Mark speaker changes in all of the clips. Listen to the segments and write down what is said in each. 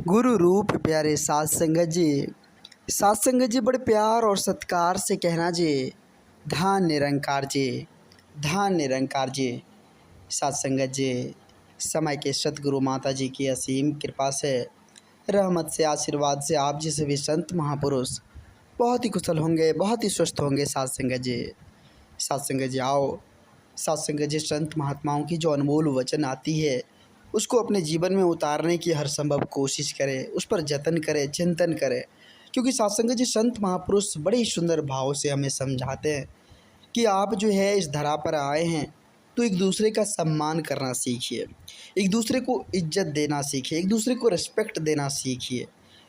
Speaker 1: गुरु रूप प्यारे साध संगत जी। साध संगत जी बड़े प्यार और सत्कार से कहना जी, धान निरंकार जी, धान निरंकार जी। साध संगत जी, समय के सतगुरु माता जी की असीम कृपा से, रहमत से, आशीर्वाद से आप जैसे भी संत महापुरुष बहुत ही कुशल होंगे, बहुत ही स्वस्थ होंगे। साध संगत जी, साध संगत जी आओ। साध संगत जी, संत महात्माओं की जो अनमोल वचन आती है उसको अपने जीवन में उतारने की हर संभव कोशिश करें, उस पर जतन करें, चिंतन करें। क्योंकि साध संगत जी, संत महापुरुष बड़े ही सुंदर भाव से हमें समझाते हैं कि आप जो है इस धरा पर आए हैं तो एक दूसरे का सम्मान करना सीखिए, एक दूसरे को इज्जत देना सीखिए, एक दूसरे को रिस्पेक्ट देना सीखिए।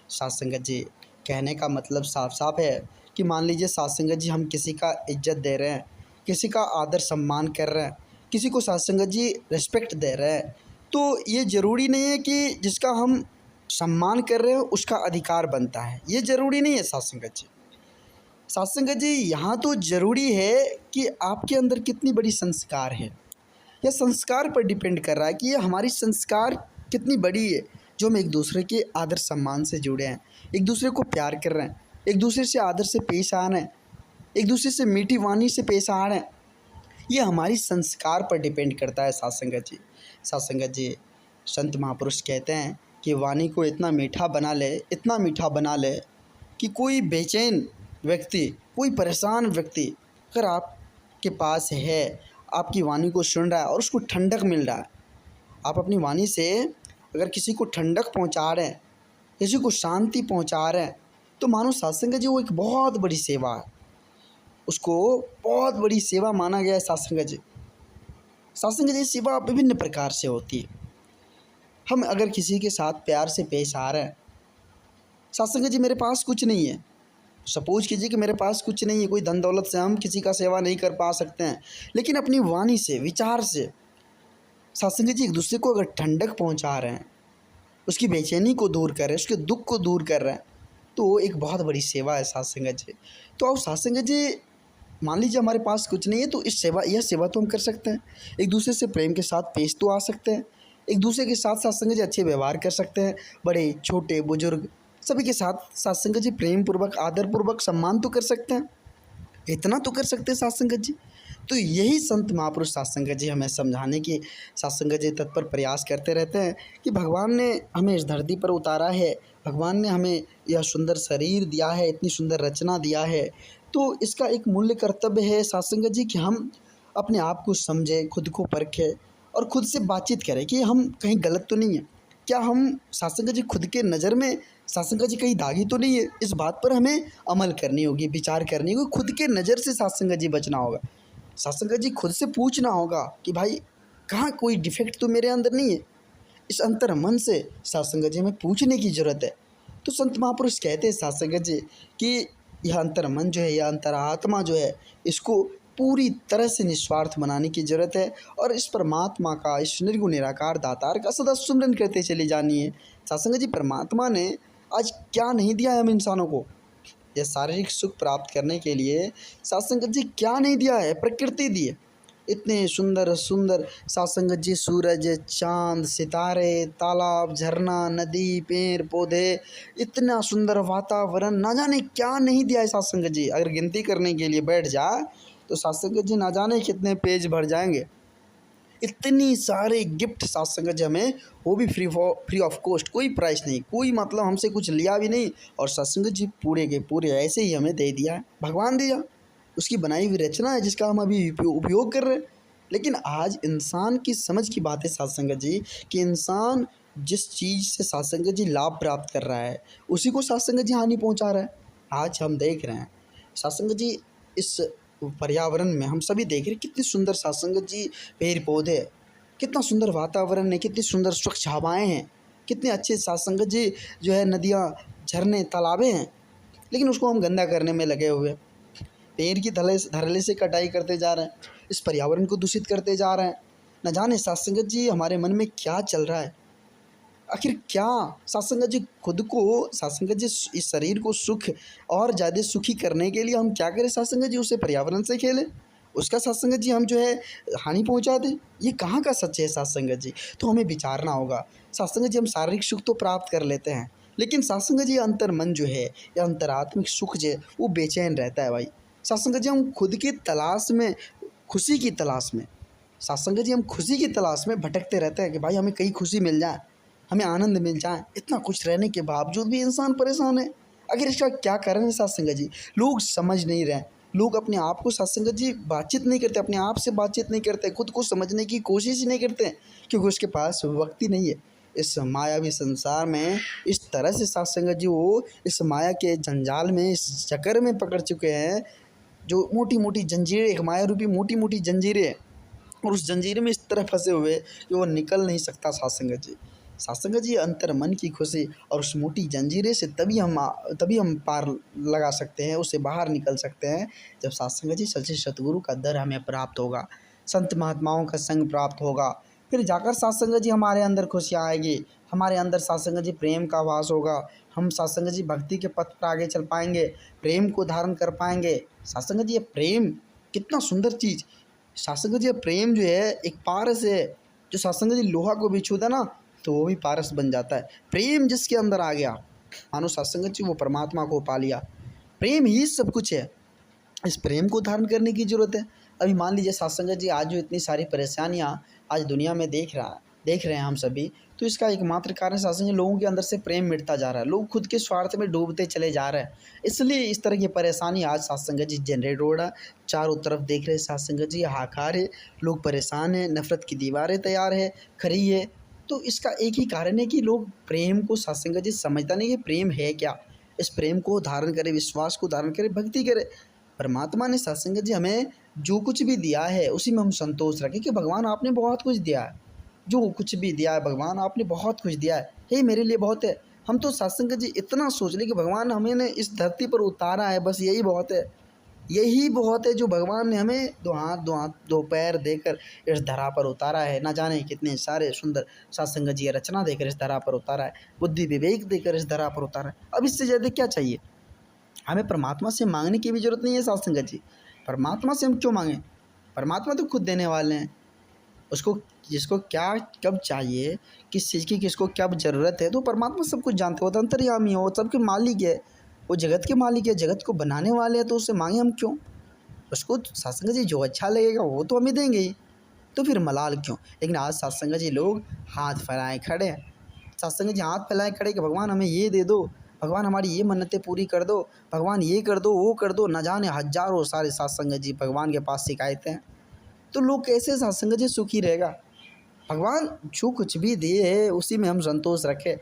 Speaker 1: साध संगत जी, कहने का मतलब साफ साफ है कि मान लीजिए साध संगत जी, हम किसी का इज्जत दे रहे हैं, किसी का आदर सम्मान कर रहे हैं, किसी को साध संगत जी रिस्पेक्ट दे रहे हैं, तो ये ज़रूरी नहीं है कि जिसका हम सम्मान कर रहे हो उसका अधिकार बनता है, ये ज़रूरी नहीं है। साध संगत जी, साध संगत जी, यहाँ तो ज़रूरी है कि आपके अंदर कितनी बड़ी संस्कार है। यह संस्कार पर डिपेंड कर रहा है कि ये हमारी संस्कार कितनी बड़ी है, जो हम एक दूसरे के आदर सम्मान से जुड़े हैं, एक दूसरे को प्यार कर रहे हैं, एक दूसरे से आदर से पेश आ रहे हैं, एक दूसरे से मीठी वाणी से पेश आ रहे हैं। ये हमारी संस्कार पर डिपेंड करता है। साध संगत जी, साध संगत जी, संत महापुरुष कहते हैं कि वाणी को इतना मीठा बना ले, इतना मीठा बना ले कि कोई बेचैन व्यक्ति, कोई परेशान व्यक्ति अगर आपके पास है, आपकी वाणी को सुन रहा है और उसको ठंडक मिल रहा है, आप अपनी वाणी से अगर किसी को ठंडक पहुंचा रहे हैं, किसी को शांति पहुंचा रहे हैं, तो मानो साध संगत जी वो एक बहुत बड़ी सेवा है, उसको बहुत बड़ी सेवा माना गया है। साध संगत जी, साध संगत जी, सेवा विभिन्न प्रकार से होती है। हम अगर किसी के साथ प्यार से पेश आ रहे हैं, साध संगत जी मेरे पास कुछ नहीं है, सपोज कीजिए कि मेरे पास कुछ नहीं है, कोई धन दौलत से हम किसी का सेवा नहीं कर पा सकते हैं, लेकिन अपनी वाणी से, विचार से साध संगत जी एक दूसरे को अगर ठंडक पहुंचा रहे हैं, उसकी बेचैनी को दूर कर रहे हैं, उसके दुख को दूर कर रहे हैं, तो एक बहुत बड़ी सेवा है। साध संगत जी, तो आओ साध संगत जी, मान लीजिए हमारे पास कुछ नहीं है तो यह सेवा तो हम कर सकते हैं, एक दूसरे से प्रेम के साथ पेश तो आ सकते हैं, एक दूसरे के साथ साध संगत जी अच्छे व्यवहार कर सकते हैं, बड़े छोटे बुजुर्ग सभी के साथ साध संगत जी प्रेम पूर्वक, आदर पूर्वक सम्मान तो कर सकते हैं, इतना तो कर सकते हैं साध संगत जी। तो यही संत महापुरुष साध संगत जी हमें समझाने की, साध संगत जी तत्पर प्रयास करते रहते हैं कि भगवान ने हमें इस धरती पर उतारा है, भगवान ने हमें यह सुंदर शरीर दिया है, इतनी सुंदर रचना दिया है, तो इसका एक मूल्य कर्तव्य है साध संगत जी कि हम अपने आप को समझें, खुद को परखें और खुद से बातचीत करें कि हम कहीं गलत तो नहीं है, क्या हम साध संगत जी खुद के नज़र में साध संगत जी कहीं दागी तो नहीं है। इस बात पर हमें अमल करनी होगी, विचार करनी होगी, खुद के नज़र से साध संगत जी बचना होगा। साध संगत जी खुद से पूछना होगा कि भाई कहाँ कोई डिफेक्ट तो मेरे अंदर नहीं है। इस अंतर मन से साध संगत जी हमें पूछने की ज़रूरत है। तो संत महापुरुष कहते हैं साध संगत जी कि यह अंतर मन जो है, यह अंतरात्मा जो है, इसको पूरी तरह से निस्वार्थ बनाने की ज़रूरत है और इस परमात्मा का, इस निर्गुण निराकार दातार का सदा सुमिरन करते चली जानी है। साध संगत जी, परमात्मा ने आज क्या नहीं दिया है हम इंसानों को, यह शारीरिक सुख प्राप्त करने के लिए साध संगत जी क्या नहीं दिया है, प्रकृति दी है, इतने सुंदर सुंदर साध संगत जी, सूरज, चांद, सितारे, तालाब, झरना, नदी, पेड़ पौधे, इतना सुंदर वातावरण, ना जाने क्या नहीं दिया है साध संगत जी। अगर गिनती करने के लिए बैठ जाए तो साध संगत जी ना जाने कितने पेज भर जाएंगे। इतनी सारे गिफ्ट साध संगत जी हमें, वो भी फ्री ऑफ कॉस्ट, कोई प्राइस नहीं, कोई मतलब हमसे कुछ लिया भी नहीं, और साध संगत जी पूरे के पूरे ऐसे ही हमें दे दिया है, भगवान दिया, उसकी बनाई हुई रचना है जिसका हम अभी उपयोग कर रहे हैं। लेकिन आज इंसान की समझ की बात है साध संगत जी कि इंसान जिस चीज़ से साध संगत जी लाभ प्राप्त कर रहा है उसी को साध संगत जी हानि पहुंचा रहा है। आज हम देख रहे हैं साध संगत जी, इस पर्यावरण में हम सभी देख रहे हैं कितनी सुंदर साध संगत जी पेड़ पौधे, कितना सुंदर वातावरण है, कितनी सुंदर स्वच्छ हवाएं हैं, कितने अच्छे साध संगत जी जो है नदियाँ, झरने, तालाबें हैं, लेकिन उसको हम गंदा करने में लगे हुए, पेड़ की धड़ल्ले से कटाई करते जा रहे हैं, इस पर्यावरण को दूषित करते जा रहे हैं। न जाने साध संगत जी हमारे मन में क्या चल रहा है, आखिर क्या साध संगत जी खुद को, साध संगत जी इस शरीर को सुख और ज़्यादा सुखी करने के लिए हम क्या करें साध संगत जी, उसे पर्यावरण से खेलें, उसका सत्संग जी हम जो है हानि पहुंचा दें, ये कहाँ का सच है सत्संग जी। तो हमें विचारना होगा। सत्संग जी हम शारीरिक सुख तो प्राप्त कर लेते हैं, लेकिन सत्संग जी अंतर मन जो है या अंतरात्मिक सुख जो है वो बेचैन रहता है भाई। सत्संग जी हम खुद की तलाश में, खुशी की तलाश में, सत्संग जी हम खुशी की तलाश में भटकते रहते हैं कि भाई हमें कहीं खुशी मिल जाए, हमें आनंद मिल जाए। इतना कुछ रहने के बावजूद भी इंसान परेशान है। आखिर इसका क्या कारण है सत्संग जी? लोग समझ नहीं रहे। लोग अपने आप को सत्संग जी बातचीत नहीं करते, अपने आप से बातचीत नहीं करते, खुद को समझने की कोशिश ही नहीं करते, क्योंकि उसके पास वक्त ही नहीं है। इस मायावी संसार में इस तरह से सत्संग जी वो इस माया के जंजाल में, इस चक्कर में पकड़ चुके हैं, जो मोटी मोटी जंजीरें, एक माया रूपी मोटी मोटी जंजीरें, और उस जंजीर में इस तरह फंसे हुए कि वो निकल नहीं सकता सत्संग जी। सत्संग जी अंतर मन की खुशी और उस मोटी जंजीरें से तभी हम पार लगा सकते हैं, उससे बाहर निकल सकते हैं, जब सत्संग जी सच्चे सतगुरु का दर हमें प्राप्त होगा, संत महात्माओं का संग प्राप्त होगा। फिर जाकर सत्संग जी हमारे अंदर खुशियाँ आएगी, हमारे अंदर सत्संग जी प्रेम का वास होगा। हम सत्संग जी भक्ति के पथ पर आगे चल पाएंगे, प्रेम को धारण कर पाएंगे। सत्संग जी ये प्रेम कितना सुंदर चीज़। सत्संग जी प्रेम जो है एक पारस है। जो सत्संग जी लोहा को भी छूता ना तो वो भी पारस बन जाता है। प्रेम जिसके अंदर आ गया, मानो सत्संग जी वो परमात्मा को पा लिया। प्रेम ही सब कुछ है। इस प्रेम को धारण करने की ज़रूरत है। अभी मान लीजिए सत्संग जी आज जो इतनी सारी परेशानियाँ आज दुनिया में देख रहे हैं हम सभी, तो इसका एकमात्र कारण सत्संग जी लोगों के अंदर से प्रेम मिटता जा रहा है। लोग खुद के स्वार्थ में डूबते चले जा रहे हैं, इसलिए इस तरह की परेशानी आज सत्संग जी जनरेट हो रहा है। चारों तरफ देख रहे हैं सत्संग जी हाहाकार है, लोग परेशान हैं, नफरत की दीवारें तैयार है, खड़ी है। तो इसका एक ही कारण है कि लोग प्रेम को, सत्संग जी समझता नहीं कि प्रेम है क्या। इस प्रेम को धारण करें, विश्वास को धारण करें, भक्ति करें। परमात्मा ने सत्संग जी हमें जो कुछ भी दिया है उसी में हम संतोष रखें कि भगवान आपने बहुत कुछ दिया है। जो कुछ भी दिया है भगवान आपने बहुत कुछ दिया है, हे मेरे लिए बहुत है। हम तो सत्संग जी इतना सोच ले कि भगवान हमें ने इस धरती पर उतारा है, बस यही बहुत है। यही बहुत है जो भगवान ने हमें दो हाथ दो पैर देकर इस धरा पर उतारा है। ना जाने कितने सारे सुंदर सत्संग जी रचना देकर इस धरा पर उतारा है, बुद्धि विवेक देकर इस धरा पर उतारा है। अब इससे ज़्यादा क्या चाहिए? हमें परमात्मा से मांगने की भी ज़रूरत नहीं है सत्संग जी। परमात्मा से हम क्यों मांगें? परमात्मा तो खुद देने वाले हैं। उसको जिसको क्या कब चाहिए, किस चीज़ की किसको कब ज़रूरत है, तो परमात्मा सब कुछ जानते हो, वो तो अंतर्यामी हो, वो सबके मालिक है, वो जगत के मालिक है, जगत को बनाने वाले हैं। तो उससे मांगे हम क्यों? उसको सत्संग जी जो अच्छा लगेगा वो तो हमें देंगे ही, तो फिर मलाल क्यों? लेकिन आज सत्संग जी लोग हाथ फैलाए खड़े हैं। सत्संग जी हाथ फैलाए खड़े कि भगवान हमें ये दे दो, भगवान हमारी ये मन्नतें पूरी कर दो, भगवान ये कर दो, वो कर दो। न जाने हज़ारों सारे सत्संग जी भगवान के पास शिकायतें हैं। तो लोग कैसे सत्संग जी सुखी रहेगा? भगवान जो कुछ भी दिए है उसी में हम संतोष रखें।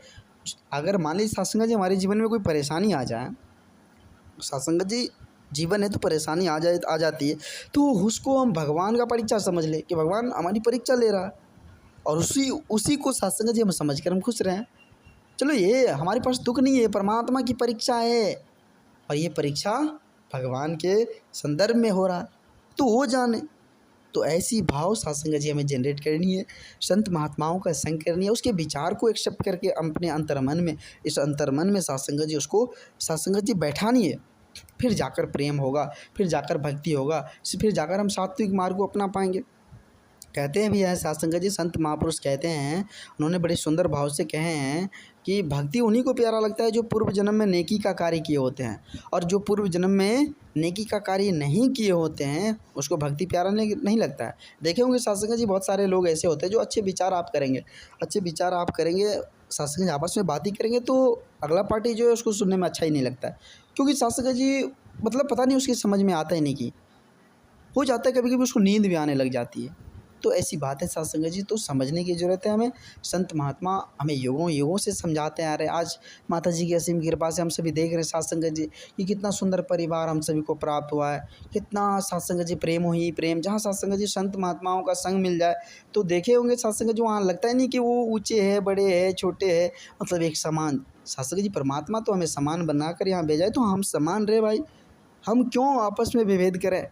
Speaker 1: अगर मान लीजिए सत्संग जी हमारे जीवन में कोई परेशानी आ जाए, सत्संग जी जीवन है तो परेशानी आ जाती है, तो उसको हम भगवान का परीक्षा समझ ले कि भगवान हमारी परीक्षा ले रहा है, और उसी उसी को सत्संग जी हम समझ कर हम खुश रहें। चलो ये हमारे पास दुख नहीं है, परमात्मा की परीक्षा है, और ये परीक्षा भगवान के संदर्भ में हो रहा है, तो वो जाने। तो ऐसी भाव सत्संग जी हमें जनरेट करनी है, संत महात्माओं का संग करनी है, उसके विचार को एक्सेप्ट करके अपने अंतर्मन में, इस अंतर्मन में सत्संग जी उसको सत्संग जी बैठानी है। फिर जाकर प्रेम होगा, फिर जाकर भक्ति होगा, फिर जाकर हम सात्विक मार्ग को अपना पाएंगे। कहते हैं भी है सत्संग जी, संत महापुरुष कहते हैं, उन्होंने बड़े सुंदर भाव से कहे हैं कि भक्ति उन्हीं को प्यारा लगता है जो पूर्व जन्म में नेकी का कार्य किए होते हैं, और जो पूर्व जन्म में नेकी का कार्य नहीं किए होते हैं उसको भक्ति प्यारा नहीं लगता है। देखे होंगे सत्संग जी बहुत सारे लोग ऐसे होते हैं जो अच्छे विचार आप करेंगे, सत्संग जी आपस में बात ही करेंगे तो अगला पार्टी जो है उसको सुनने में अच्छा ही नहीं लगता है, क्योंकि सत्संग जी मतलब पता नहीं उसकी समझ में आता ही नहीं, कि हो जाता है कभी कभी उसको नींद भी आने लग जाती है। तो ऐसी बात है सत्संग जी, तो समझने की ज़रूरत है हमें। संत महात्मा हमें युगों से समझाते आ रहे हैं। आज माता जी की असीम कृपा से हम सभी देख रहे हैं सत्संग जी कि कितना सुंदर परिवार हम सभी को प्राप्त हुआ है, कितना सत्संग जी प्रेम ही प्रेम। जहाँ सत्संग जी संत महात्माओं का संग मिल जाए तो देखे होंगे सत्संग जी वहाँ लगता ही नहीं कि वो ऊँचे है, बड़े है, छोटे है, मतलब एक समान। सत्संग जी परमात्मा तो हमें समान बना कर यहाँ भेजा है, तो हम समान रहे भाई, हम क्यों आपस में विभेद करें?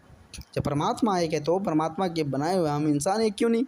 Speaker 1: जब परमात्मा एक है तो परमात्मा के बनाए हुए हम इंसान एक क्यों नहीं?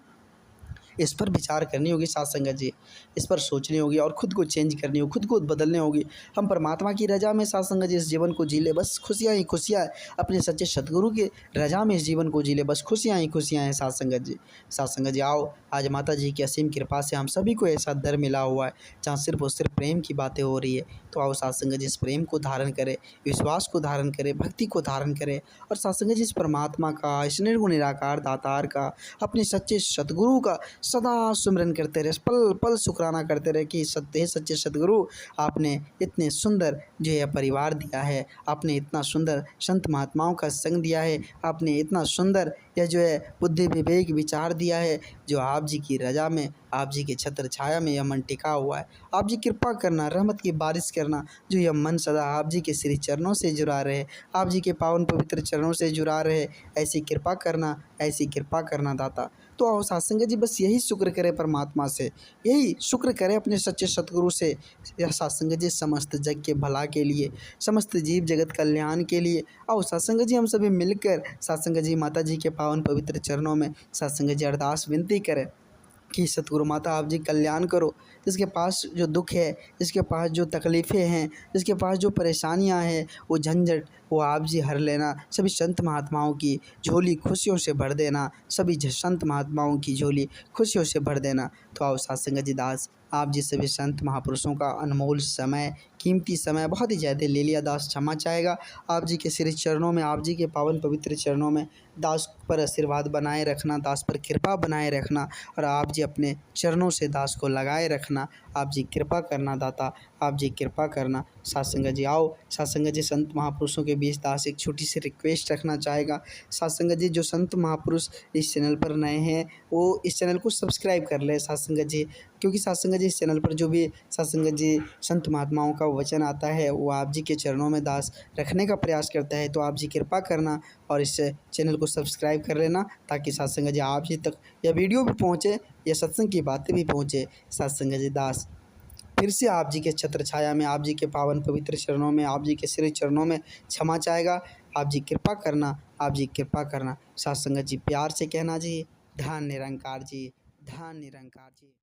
Speaker 1: इस पर विचार करनी होगी साथ संगत जी, इस पर सोचनी होगी और खुद को चेंज करनी होगी, खुद को बदलनी होगी। हम परमात्मा की रज़ा में साथ संगत जी इस जीवन को जी ले, बस खुशियाँ ही खुशियाँ हैं। अपने सच्चे सतगुरु की रज़ा में इस जीवन को जी ले, बस खुशियाँ ही खुशियाँ हैं साथ संगत जी। साथ संगत जी आओ, आज माता जी की असीम कृपा से हम सभी को ऐसा दर मिला हुआ है जहाँ सिर्फ और सिर्फ प्रेम की बातें हो रही है। तो आओ साथ संगत जी इस प्रेम को धारण करें, विश्वास को धारण करें, भक्ति को धारण करें और साथ संगत जी इस परमात्मा का, इस निर्गुण निराकार दातार का, अपने सच्चे सतगुरु का सदा सुमिरन करते रहे, पल पल शुक्राना करते रहे कि सच्चे सतगुरु, आपने इतने सुंदर जो है परिवार दिया है, आपने इतना सुंदर संत महात्माओं का संग दिया है, आपने इतना सुंदर यह जो है बुद्धि विवेक विचार दिया है, जो आप जी की रज़ा में, आप जी के छत्र छाया में यह मन टिका हुआ है। आप जी कृपा करना, रहमत की बारिश करना, जो यह मन सदा आप जी के श्री चरणों से जुड़ा रहे, आप जी के पावन पवित्र चरणों से जुड़ा रहे, ऐसी कृपा करना, ऐसी कृपा करना दाता। तो आओ साथ संगत जी बस यही शुक्र करें परमात्मा से, यही शुक्र करें अपने सच्चे सतगुरु से। यह साथ संगत जी समस्त जग के भला के लिए, समस्त जीव जगत कल्याण के लिए। आओ साथ संगत जी हम सभी मिलकर साथ संगत जी माता जी के पावन पवित्र चरणों में साथ संगत जी अरदास विनती करें कि सतगुरु माता आप जी कल्याण करो। जिसके पास जो दुख है, जिसके पास जो तकलीफ़ें हैं, जिसके पास जो परेशानियां हैं, वो झंझट वो आप जी हर लेना। सभी संत महात्माओं की झोली खुशियों से भर देना, सभी संत महात्माओं की झोली खुशियों से भर देना। तो आओ साथ संगत जी दास, आप जी सभी संत महापुरुषों का अनमोल समय, कीमती समय बहुत ही ज़्यादा ले लिया, दास क्षमा चाहेगा। आप जी के श्री चरणों में, आप जी के पावन पवित्र चरणों में दास पर आशीर्वाद बनाए रखना, दास पर कृपा बनाए रखना और आप जी अपने चरणों से दास को लगाए रखना। आप जी कृपा करना दाता, आप जी कृपा करना। साथ संगत जी आओ, साथ संगत जी संत महापुरुषों के बीच दास एक छोटी सी रिक्वेस्ट रखना चाहेगा। साथ संगत जी जो संत महापुरुष इस चैनल पर नए हैं वो इस चैनल को सब्सक्राइब कर ले साथ संगत जी, क्योंकि साथ संगत जी इस चैनल पर जो भी साथ संगत जी संत महात्माओं का वचन आता है वो आप जी के चरणों में दास रखने का प्रयास करता है। तो आप जी कृपा करना और इस चैनल को सब्सक्राइब कर लेना, ताकि साथ संगत जी आप जी तक यह वीडियो भी पहुँचे, यह सत्संग की बातें भी पहुँचे। साथ संगत जी दास फिर से आप जी के छत्र छाया में, आप जी के पावन पवित्र चरणों में, आप जी के श्री चरणों में क्षमा चाहेगा। आप जी कृपा करना, आप जी कृपा करना। साथ संगत जी प्यार से कहना जी, धन निरंकार जी, धन निरंकार जी।